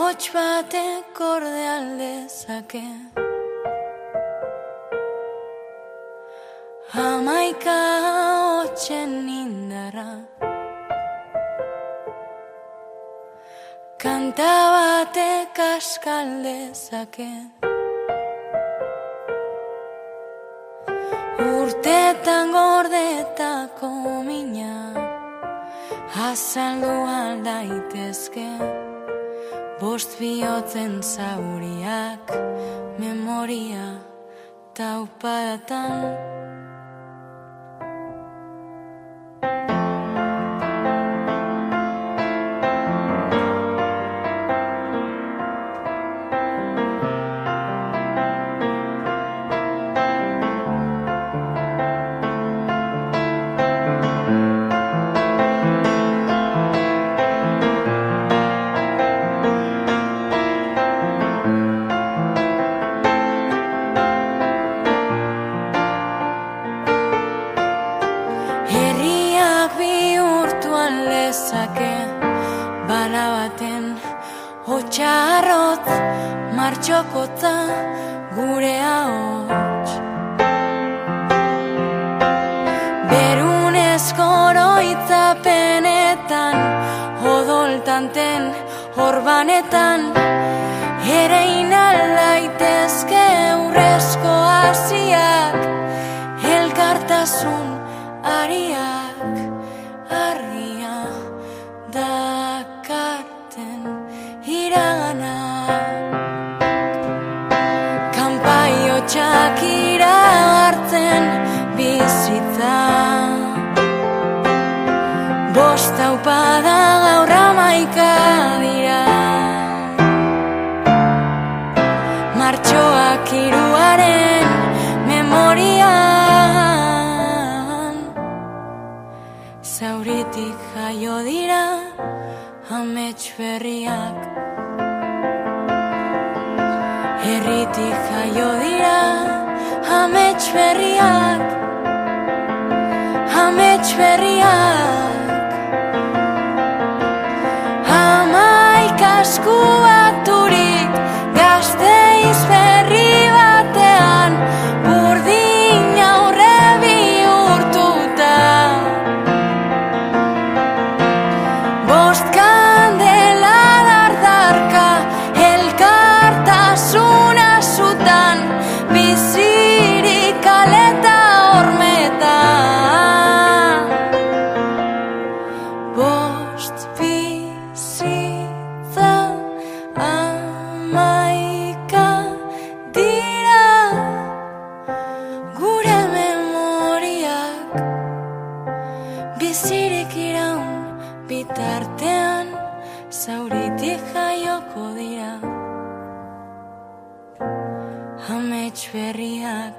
Ahots batek orde aldezake. Hamaika ahotsen indarra. Kanta batek askaldezake. Urtetan gordetako mina azaldu aldaitezke. Bost bihotzen zauriak memoria taupadatan. Bala baten hotxarrotz martxokotza gure ahots. Berunezko oroitzapenetan odoltanten orbanetan erein aldaitezke urrezko hasiak elkartasun ariak argia dakarten iragana. Kanpaio txakira hartzen bizitza. Bost taupada gaur hamaika dira. Martxoak hiruaren memorian. Zauritik jaio dira amets berriak. Herritik jaio dira amets berriak. Amets berriak. Hamaika esku baturik Gasteiz berri batean burdin aurre bihurtuta. Bost kandela dardarka elkartasuna zutan bizirik kaleta hormetan. Bost bizitza hamaika dira gure memoriak. Bizirik iraun bitartean zauritik jaioko dira amets berriak.